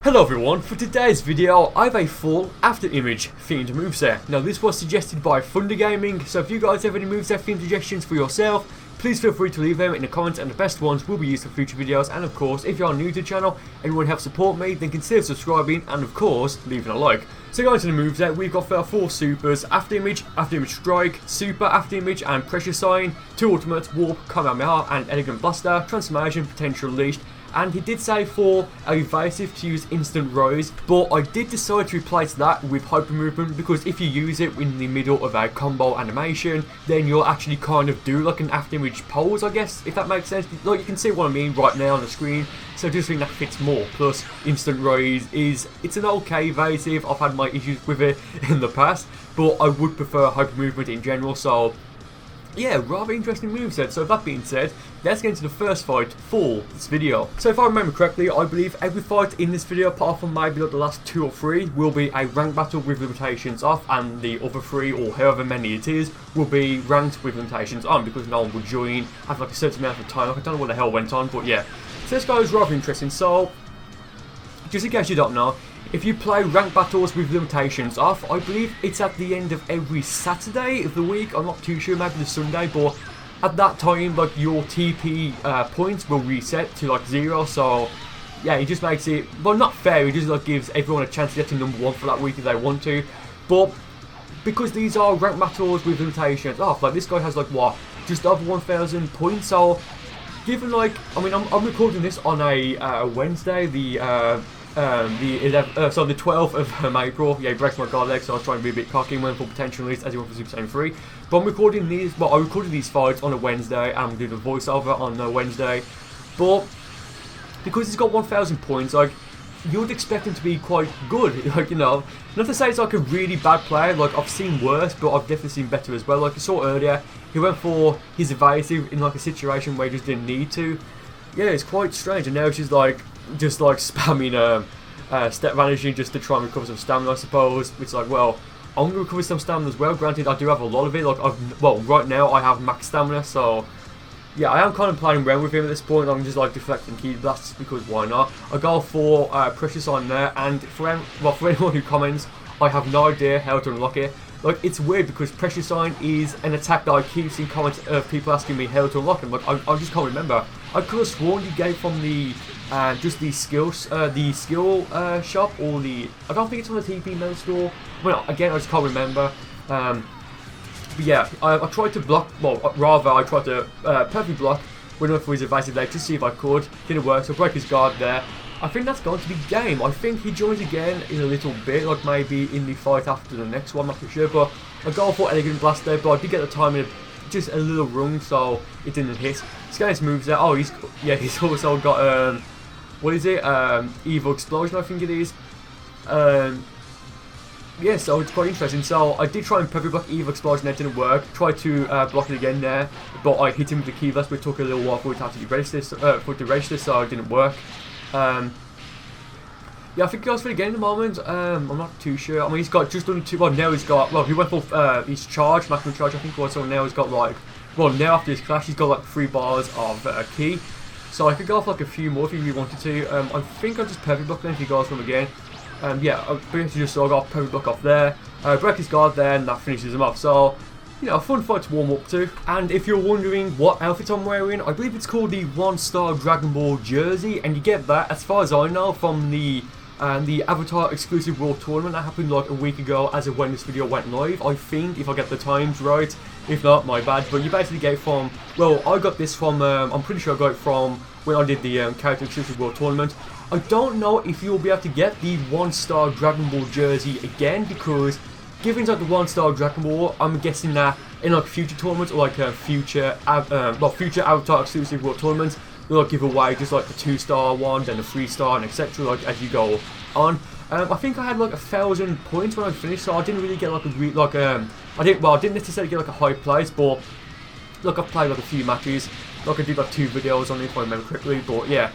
Hello everyone, for today's video I have a full Afterimage themed moveset. Now this was suggested by Thunder Gaming, so if you guys have any moveset themed suggestions for yourself, please feel free to leave them in the comments and the best ones will be used for future videos. And of course, if you are new to the channel and you want to help support me, then consider subscribing and of course leaving a like. So going to the moveset, we've got our 4 supers: Afterimage, Afterimage Strike, Super Afterimage and Pressure Sign, 2 ultimates, Warp, Kamehameha and Elegant Blaster, Transformation, Potential Unleashed. And he did say for evasive to use instant rise, but I did decide to replace that with hyper movement, because if you use it in the middle of a combo animation, then you'll actually kind of do like an Afterimage pose, I guess, if that makes sense. Like, you can see what I mean right now on the screen, so I just think that fits more. Plus instant rise it's an okay evasive. I've had my issues with it in the past, but I would prefer hyper movement in general. So yeah, rather interesting moveset. So that being said, let's get into the first fight for this video. So if I remember correctly, I believe every fight in this video, apart from maybe like the last 2 or 3, will be a ranked battle with limitations off, and the other 3, or however many it is, will be ranked with limitations on, because no one would join, have like a certain amount of time. Like, I don't know what the hell went on, but yeah. So this guy is rather interesting. So, just in case you don't know, if you play ranked battles with limitations off, I believe it's at the end of every Saturday of the week. I'm not too sure, maybe the Sunday, but at that time, like, your TP points will reset to like 0. So yeah, it just makes it, well, not fair. It just like gives everyone a chance to get to number 1 for that week if they want to. But because these are ranked battles with limitations off, like this guy has like what, just over 1,000 points. So given, like, I mean, I'm recording this on a Wednesday, the 12th of April. Yeah, he breaks my guard leg, so I was trying to be a bit cocky and went for potential release as he went for Super Saiyan 3. But I'm recording these, well, I recorded these fights on a Wednesday, and I'm doing a voiceover on a Wednesday. But because he's got 1,000 points, like, you'd expect him to be quite good. Like, you know, not to say it's like a really bad player. Like, I've seen worse, but I've definitely seen better as well. Like you saw earlier, he went for his evasive in like a situation where he just didn't need to. Yeah, it's quite strange. And now she's like, just like spamming step vanishing just to try and recover some stamina, I suppose. It's like, well, I'm going to recover some stamina as well. Granted, I do have a lot of it. Like, well, right now I have max stamina, so yeah, I am kind of playing around with him at this point. I'm just like deflecting key blasts because why not? I go for Pressure Sign there, and for anyone who comments, I have no idea how to unlock it. Like, it's weird because Pressure Sign is an attack that I keep seeing comments of people asking me how to unlock him. Like, I just can't remember. I could have sworn you gave from the just the skill shop, or the, I don't think it's on the TP main store. Well, again, I just can't remember. But yeah, I tried to block. Well, rather, I tried to perfectly block. Went up for his evasive leg to see if I could. Didn't work, so I broke his guard there. I think that's going to be game. I think he joins again in a little bit, like maybe in the fight after the next one, I'm not too sure. But I go for Elegant Blaster, but I did get the timing just a little wrong, so it didn't hit. Scanner's moves there. Oh, he's also got what is it? Evil Explosion, I think it is. Yeah, so it's quite interesting. So I did try and perfect block Evil Explosion, that didn't work. Tried to block it again there, but I hit him with the key blast, but it took a little while for it to actually register, so it didn't work. Yeah, I think he goes for the game at the moment. I'm not too sure. I mean, he's got just under 2. Well, now he's got. Well, he went for his charge, maximum charge, I think. Also, now he's got like. Well, now after his clash, he's got like 3 bars of key. So I could go for like a few more if he really wanted to. I think I'll just perfect block him if he goes for him again. Yeah, I basically just saw I got perfect block off there. Break his guard there, and that finishes him off. So, you know, a fun fight to warm up to. And if you're wondering what outfit I'm wearing, I believe it's called the 1-star Dragon Ball jersey, and you get that, as far as I know, from the Avatar exclusive World Tournament that happened like a week ago as of when this video went live, I think, if I get the times right. If not, my bad. But you basically get it from, well, I got this from, I'm pretty sure I got it from when I did the character exclusive World Tournament. I don't know if you'll be able to get the 1-star Dragon Ball jersey again, because given like the 1-star Dragon Ball, I'm guessing that in like future tournaments, or like future Avatar exclusive World Tournaments, they'll like give away just like the 2-star one, then the 3-star, and etc. like as you go on. I think I had like 1,000 points when I finished, so I didn't really get like a I didn't necessarily get like a high place, but look, I've played like a few matches. Like I did like 2 videos on it if I remember correctly, but yeah.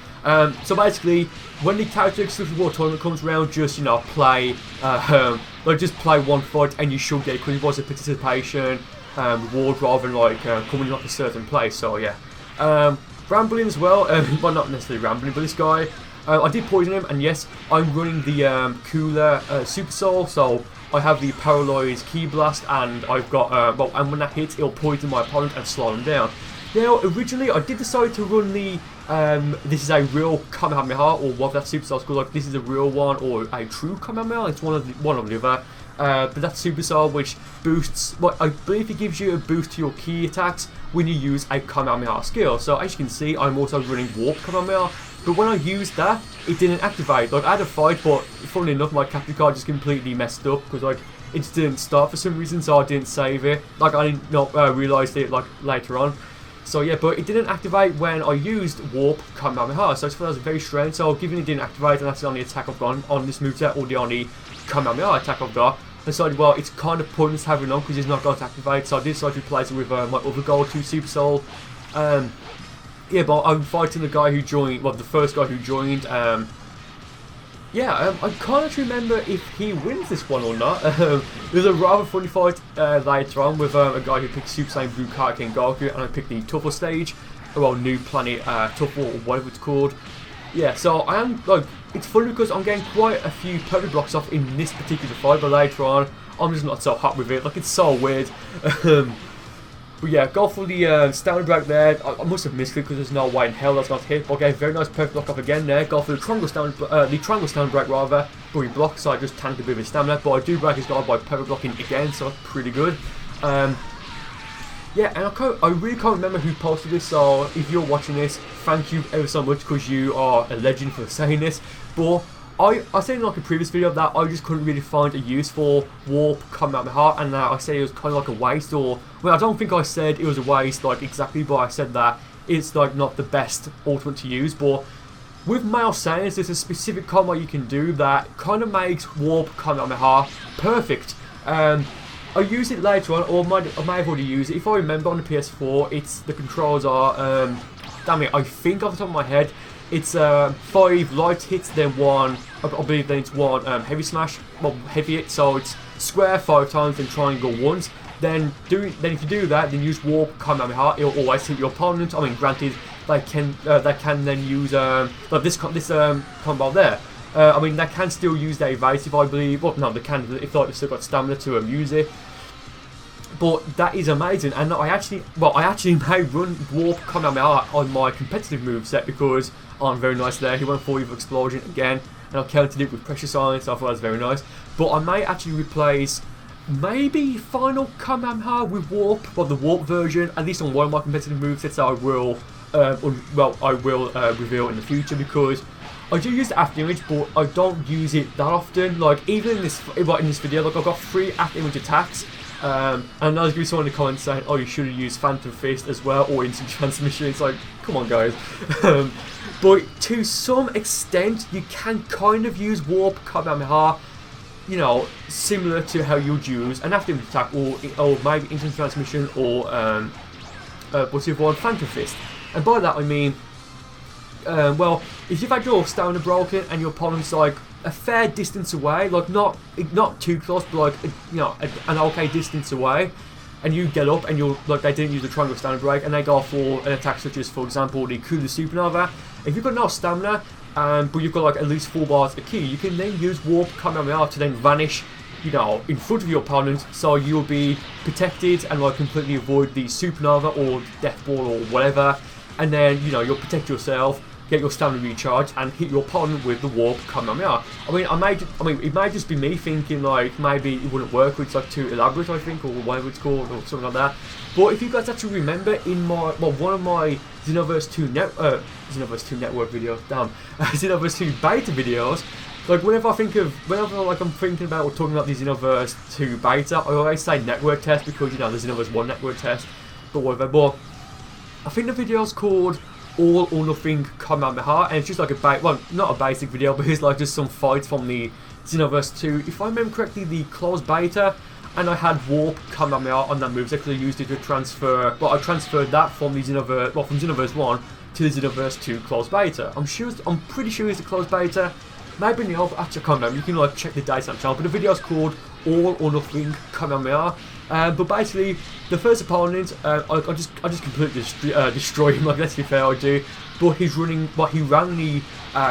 So basically, when the character exclusive World Tournament comes around, just, you know, play, like just play one fight and you should get it, because it was a participation reward rather than like coming in like a certain place. So yeah. Rambling as well, well, not necessarily rambling, but this guy, I did poison him, and yes, I'm running the cooler Super Soul, so I have the Paralyzed Ki Blast, and I've got, well, and when that hits, it'll poison my opponent and slow them down. Now, originally, I did decide to run the, this is a real Kamehameha, or what that Super Soul's called, like, this is a real one, or a true Kamehameha, it's one of the other. But that's Super Soul, which boosts, well, I believe it gives you a boost to your key attacks when you use a Kamehameha skill. So as you can see, I'm also running Warp Kamehameha, but when I used that, it didn't activate. Like, I had a fight, but funnily enough, my capture card just completely messed up, because like, it just didn't start for some reason, so I didn't save it. Like, I didn't not realise it like later on. So yeah, but it didn't activate when I used Warp Kamehameha, so I just thought that was very strange. So given it didn't activate, and that's the only attack I've got on this moveset, or the only Kamehameha attack I've got, I decided, well, it's kind of pointless having it on because it's not going to activate, so I did decide to replace it with my other Gold 2 Super Soul. Yeah, but I'm fighting the guy who joined, well, the first guy who joined. Yeah, I can't remember if he wins this one or not. It was a rather funny fight later on with a guy who picked Super Saiyan Blue Karate and Goku, and I picked the tougher stage, well, New Planet Tougher, or whatever it's called. Yeah, so I am, like, it's funny because I'm getting quite a few purple blocks off in this particular fight, but later on, I'm just not so hot with it. Like, it's so weird. But yeah, go for the standard break there. I must have missed it because there's no way in hell that's not hit. But okay, very nice perfect block off again there. Go for the triangle standard break rather. But he blocks, so I just tanked a bit of his stamina. But I do break his guard by perfect blocking again, so that's pretty good. Yeah, and I really can't remember who posted this, so if you're watching this, thank you ever so much because you are a legend for saying this. But I said in like a previous video that I just couldn't really find a use for Warp Kamehameha, and that I said it was kind of like a waste, or, well, I don't think I said it was a waste like exactly, but I said that it's like not the best ultimate to use. But with Male Saiyans, there's a specific combo you can do that kind of makes Warp Kamehameha perfect. I use it later on, or I may have already used it. If I remember on the PS4, the controls are, damn it, I think off the top of my head, it's 5 light hits, then 1, I believe then it's 1 heavy smash, well, heavy hit, so it's square 5 times, then triangle once. Then if you do that, then use Warp Kamehameha, it'll always hit your opponent. I mean, granted, they can then use like this combo there. I mean, they can still use their evasive, I believe. Well, no, they can if like, they've still got stamina to use it. But that is amazing, and I actually may run Warp Kamehameha on my competitive moveset because I'm very nice there. He went for Evil Explosion again, and I countered it with Pressure Science, so I thought that was very nice. But I may actually replace maybe Final Kamehameha with Warp, well, the Warp version, at least on one of my competitive movesets that I will, reveal in the future, because I do use the Afterimage, but I don't use it that often. Like, even in this video, like, I've got 3 Afterimage attacks. And I was going to be someone in the comments saying, oh, you should have used Phantom Fist as well, or Instant Transmission. It's like, come on, guys. But to some extent, you can kind of use Warp Kamehameha, you know, similar to how you'd use an Afterimage attack, or maybe Instant Transmission, or what's the other one? Phantom Fist. And by that I mean, well, if you've had your stamina broken and your opponent's like a fair distance away, like not too close, but like, you know, an okay distance away, and you get up and you're like, they didn't use the triangle standard break and they go for an attack such as, for example, the Cooler Supernova. If you've got no stamina, but you've got like at least 4 bars of key, you can then use Warp Kamehameha to then vanish, you know, in front of your opponent, so you'll be protected and like completely avoid the Supernova or Death Ball or whatever, and then, you know, you'll protect yourself, get your stamina recharged, and hit your opponent with the Warp Kamehameha. I mean, it may just be me thinking like maybe it wouldn't work, or it's like too elaborate, I think, or whatever it's called, or something like that. But if you guys actually remember, in my, well, one of my Xenoverse 2 network videos, Xenoverse 2 beta videos, like whenever I'm thinking about or talking about the Xenoverse 2 beta, I always say network test because, you know, the Xenoverse 1 network test, but whatever. But I think the video's called All or Nothing Kamehameha, and it's just like well, not a basic video, but it's like just some fights from the Xenoverse 2. If I remember correctly, the closed beta, and I had Warp Kamehameha on that moveset because I used it to transfer. Well, I transferred that from the Xenoverse, well, from Xenoverse 1 to the Xenoverse 2 closed beta. I'm pretty sure it's the closed beta. Maybe in the actually, I can't remember. You can like check the dates on the channel. But the video's called All or Nothing Kamehameha. But basically, the first opponent, I just completely destroy him. Like, let's be fair, I do. But he ran the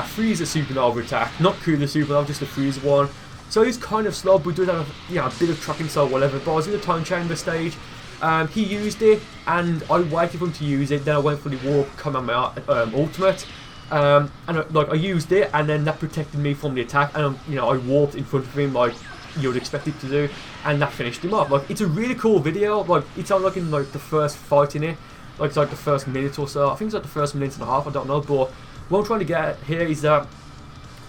freezer supernova attack, not Cooler supernova, just the freezer one. So he's kind of slow, but does have a bit of tracking style, whatever. But I was in the time chamber stage. He used it, and I waited for him to use it. Then I went for the warp Kamehameha ultimate, and I used it, and then that protected me from the attack. And I warped in front of him like you would expect it to do, and that finished him off. Like, it's a really cool video. Like, it's on like in like the first fight in it, like it's like the first minute or so. I think it's like the first minute and a half. I don't know, but what I'm trying to get here is that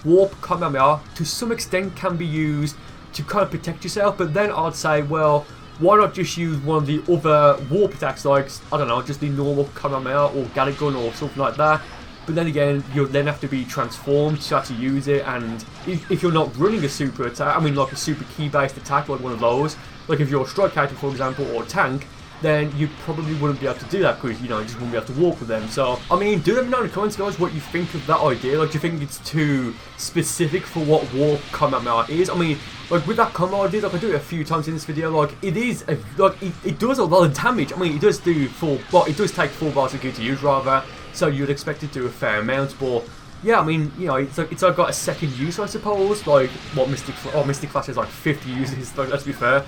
warp Kamehameha to some extent can be used to kind of protect yourself. But then I'd say, well, why not just use one of the other warp attacks, like, I don't know, just the normal Kamehameha or Gun or something like that. But then again, you'll then have to be transformed to actually use it, and if you're not running a super attack, I mean like a super key based attack, like one of those, like if you're a strike character for example, or a tank, then you probably wouldn't be able to do that because you just wouldn't be able to walk with them. So I mean, do let me know in the comments, guys, what you think of that idea. Like, do you think it's too specific for what warp Kamehameha is? I mean, like with that combo I did, like I do it a few times in this video, like it is it does a lot of damage. I mean, it does do it does take 4 bars of Q to use rather, so you'd expect it to do a fair amount. But yeah, I mean, it's like got a second use, I suppose. Like what Mystic Flash is like 50 uses. Like, let's be fair.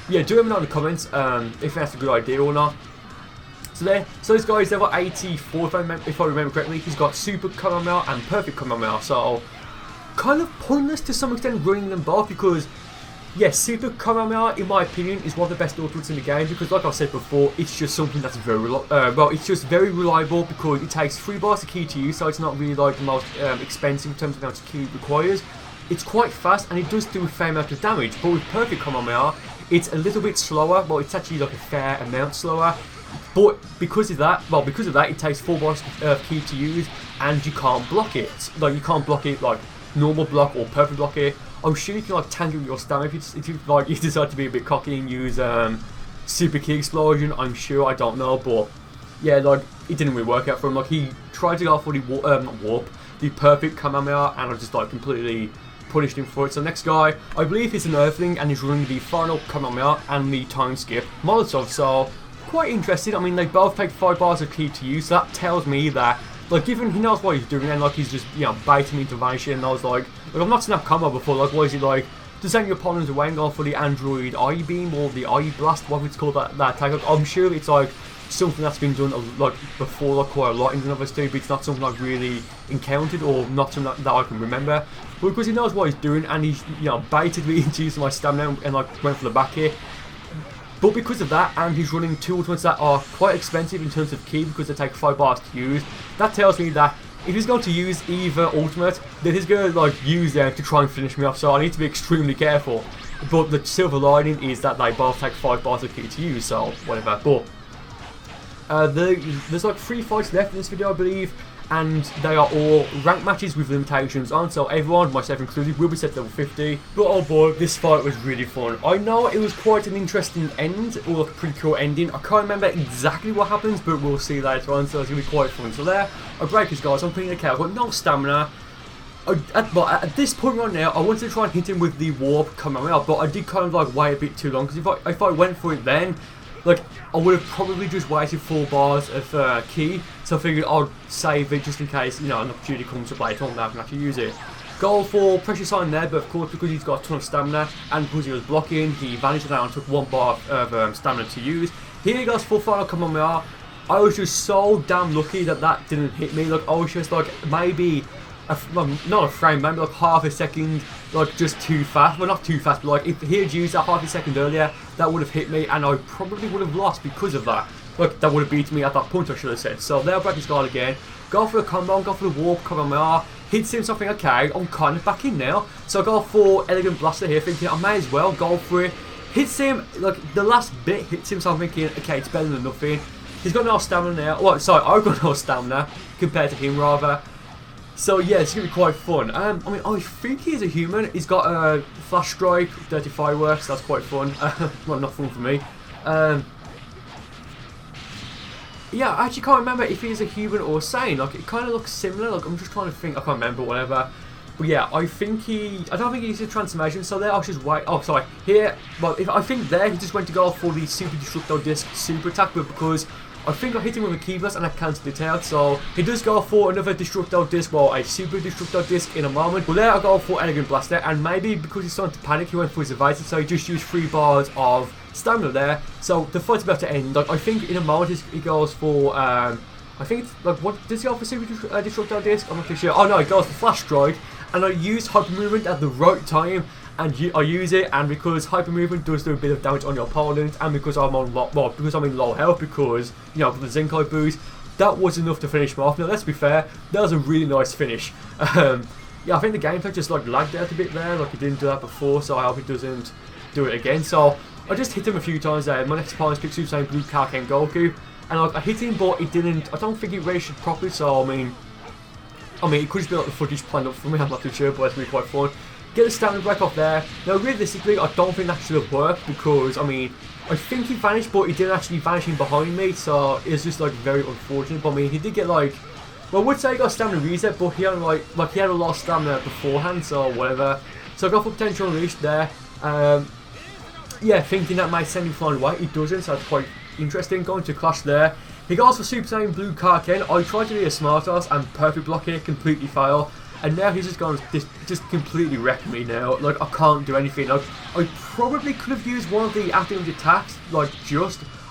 Yeah, do let me know in the comments if that's a good idea or not. So this guy's level 84 if I remember correctly. He's got Super Kamehameha and Perfect Kamehameha, so kind of pointless to some extent running them both, because yes, Super Kamehameha in my opinion is one of the best ultimates in the game, because like I said before, it's just something that's very it's just very reliable, because it takes 3 bars of key to use, so it's not really like the most expensive in terms of how much key it requires. It's quite fast and it does do a fair amount of damage, but with Perfect Kamehameha it's a little bit slower. Well, it's actually like a fair amount slower, but because of that, it takes 4 bars of key to use, and you can't block it. Like, you can't block it like normal block or perfect block it. I'm sure you can like tank it with your stamina if you like you decide to be a bit cocky and use super key explosion. I'm sure, I don't know, but yeah, like it didn't really work out for him. Like, he tried to go for the the perfect Kamehameha, and I just like completely punished him for it. So next guy, I believe he's an Earthling, and he's running the final Kamehameha and the time skip Molotov. So quite interested. I mean, they both take 5 bars of key to use, so that tells me that, like, given he knows what he's doing, and like he's just baiting me into vanishing, and I was like I've not seen that combo before. Like, what is he like? To send your opponents away and go for the Android Eye Beam or the Eye Blast, what it's called, that attack. Like, I'm sure it's like something that's been done like before, like quite a lot in Xenoverse 2, but it's not something I've really encountered, or not something that I can remember. But because he knows what he's doing, and he's baited me into using my stamina and like went for the back here. But because of that, and he's running 2 ultimates that are quite expensive in terms of key, because they take 5 bars to use, that tells me that if he's going to use either ultimate, then he's going to like use them to try and finish me off. So I need to be extremely careful. But the silver lining is that they both take 5 bars of key to use, so whatever. But there's like 3 fights left in this video, I believe, and they are all ranked matches with limitations on, so everyone, myself included, will be set to level 50. But oh boy, this fight was really fun. I know it was quite an interesting end, or like a pretty cool ending. I can't remember exactly what happens, but we'll see later on, so it's going to be quite fun. So there, I break his guys, I'm thinking, okay, I've got no stamina. But at this point right now, I wanted to try and hit him with the warp Kamehameha, but I did kind of like wait a bit too long, because if I went for it then, like, I would have probably just waited 4 bars of key, so I figured I'd save it just in case, an opportunity comes up later on that I can actually use it. Goal for pressure sign there, but of course because he's got a ton of stamina, and because he was blocking, he vanished down and took 1 bar of stamina to use. Here he goes for final Kamehameha. I was just so damn lucky that that didn't hit me. Like, I was just like, maybe not a frame, maybe like half a second, like just too fast. Well, not too fast, but like if he had used that half a second earlier, that would have hit me, and I probably would have lost because of that. Like, that would have beaten me at that point, I should have said. So there, I break his guard again. Go for a combo, go for the warp Kamehameha. Hits him something, okay, I'm kind of back in now. So I go for Elegant Blaster here, thinking I may as well go for it. Hits him, like the last bit hits him, so I'm thinking, okay, it's better than nothing. He's got no stamina now. Well, sorry, I've got no stamina compared to him rather. So yeah, it's going to be quite fun. I mean, I think he's a human. He's got a Flash Strike, Dirty Fireworks, that's quite fun. Well, not fun for me. Yeah, I actually can't remember if he's a human or a Saiyan. Like, it kind of looks similar. Like, I'm just trying to think. I can't remember, whatever. But yeah, I don't think he used a transformation, so there I was just wait. Oh, sorry. Here, well, I think there he just went to go for the Super Destructo Disc Super Attack, but because I think I hit him with a Key Blast and I cancelled it out, so he does go for another Destructo Disc, well, a Super Destructo Disc in a moment. But there I go for Elegant Blaster, and maybe because he's starting to panic, he went for his evasive, so he just used 3 bars of stamina there. So the fight's about to end. Like, I think in a moment he goes for, I think it's, like, what, does he go for Super Destructo Disc? I'm not too sure. Oh no, he goes for Flash Strike, and I used Hyper Movement at the right time. And I use it, and because Hyper Movement does do a bit of damage on your opponent, and because I'm on because I'm in low health, because you know the Zenkai boost, that was enough to finish me off. Now let's be fair, that was a really nice finish. Yeah, I think the gameplay just like lagged out a bit there, like it didn't do that before, so I hope it doesn't do it again. So I just hit him a few times there. My next opponent picked Super Saiyan Blue Kaken Goku, and like, I hit him, but it didn't. I don't think it registered properly. So I mean, it could just be like the footage planned up for me. I'm not too sure, but it's really quite fun. Get the stamina break off there. Now realistically, I don't think that should have worked, because I mean, I think he vanished, but he didn't actually vanish in behind me, so it's just like very unfortunate. But I mean, he did get like, well, I would say he got stamina reset, but he had like he had a lot of stamina beforehand, so whatever. So I got for potential unleash there. Yeah, thinking that might send him flying away, he doesn't, so that's quite interesting. Going to clash there. He goes for Super Saiyan Blue Kaken. I tried to do a smart ass and perfect block here, completely fail. And now he's just gone, just completely wrecked me now. Like, I can't do anything. Like, I probably could have used one of the Afterimage attacks, like,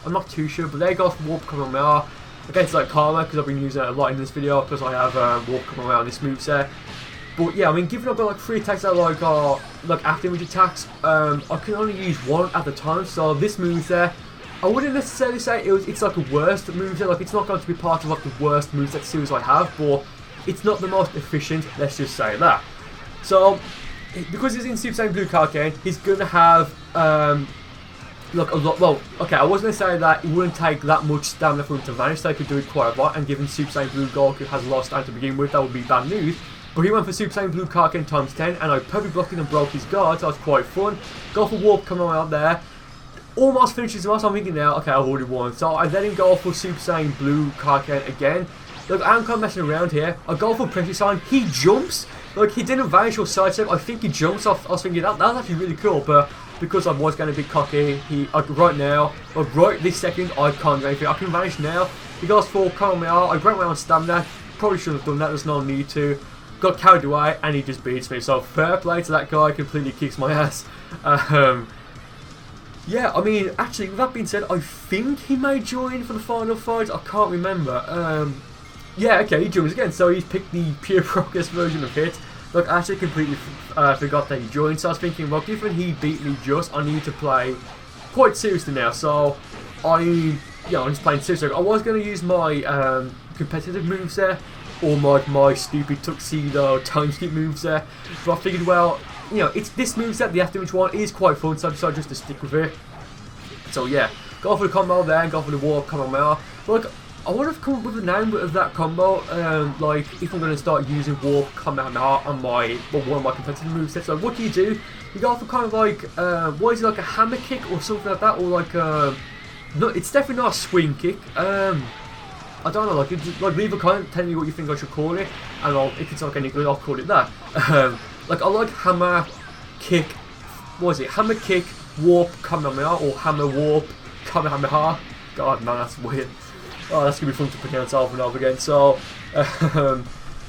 I'm not too sure. But there goes Warp Kamehameha against, like, Karma, because I've been using it a lot in this video. Plus, I have Warp Kamehameha on this moveset. But yeah, I mean, given I've got, like, 3 attacks that are, like Afterimage attacks, I can only use 1 at a time. So this moveset, I wouldn't necessarily say it's like a worst moveset. Like, it's not going to be part of, like, the worst moveset series I have, but it's not the most efficient, let's just say that. So, because he's in Super Saiyan Blue Kaken, he's going to have, like a lot, well, okay, I was going to say that it wouldn't take that much stamina for him to vanish, so he could do it quite a lot, and given Super Saiyan Blue Goku has a lot of stamina to begin with, that would be bad news. But he went for Super Saiyan Blue Kaken times 10, and I perfectly blocked it and broke his guard, so that was quite fun. Go for Warp coming out there. Almost finishes him off, so I'm thinking now, okay, I've already won. So I let him go for Super Saiyan Blue Kaken again. Look, I'm kind of messing around here. I go for Pressure Sign. He jumps. Like, he didn't vanish or sidestep. I think he jumps off. I was thinking that was actually really cool, but because I was going to be cocky, right now, like right this second, I can't do anything. I can vanish now. He goes for Kamehameha. I broke my own stamina. Probably shouldn't have done that. There's no need to. Got carried away, and he just beats me. So fair play to that guy. Completely kicks my ass. Yeah, I mean, actually, with that being said, I think he may join for the final fight. I can't remember. Yeah, okay, he joins again, so he's picked the pure progress version of Hit. Look, I actually completely forgot that he joined, so I was thinking, well, given he beat me just, I need to play quite seriously now, so I'm just playing seriously. I was going to use my competitive moveset, or my stupid tuxedo time skip moveset, but I figured, well, you know, it's this moveset, the Afterimage one, is quite fun, so I decided just to stick with it. So yeah, go for the combo there, and go for the Warp Kamehameha. Look, I would have come up with a name of that combo, like if I'm going to start using Warp Kamehameha on one of my competitive movesets. So what do? You go for kind of like, what is it, like a hammer kick or something like that, or like no, it's definitely not a swing kick. I don't know, like leave a comment, tell me what you think I should call it, and if it's not any good, I'll call it that. Like I like hammer kick, what is it? Hammer kick, Warp Kamehameha, or hammer warp Kamehameha. God man, that's weird. Oh, that's going to be fun to pronounce over and over again. So,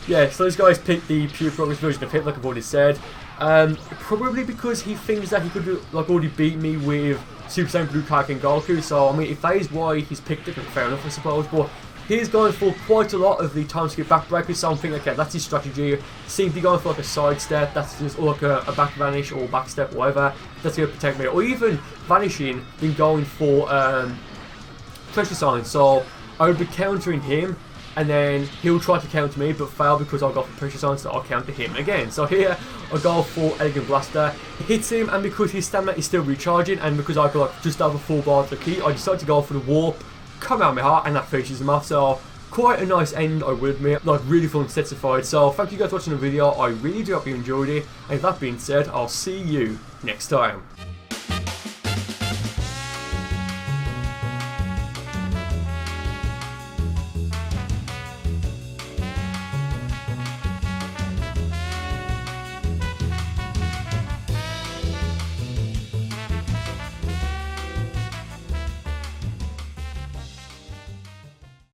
yeah, so those guys picked the pure progress version of Hit, like I've already said. Probably because he thinks that he could like already beat me with Super Saiyan Blue Kaken Goku. So, I mean, if that is why he's picked it, then fair enough, I suppose. But he's going for quite a lot of the time skip backbreakers. So I'm thinking, okay, that's his strategy. Seems to be going for like a side step, that's just or like a back vanish or back step, whatever. That's going to protect me. Or even vanishing, then going for pressure sign. So I would be countering him, and then he'll try to counter me, but fail because I'll go for pressure sign, so I'll counter him again. So here, I go for Elegant Blaster. It hits him, and because his stamina is still recharging, and because I've got like just over 4 bars of the key, I decided to go for the Warp Kamehameha, and that finishes him off. So quite a nice end, I would admit. Like, really fun sets of fight. So thank you guys for watching the video. I really do hope you enjoyed it. And with that being said, I'll see you next time.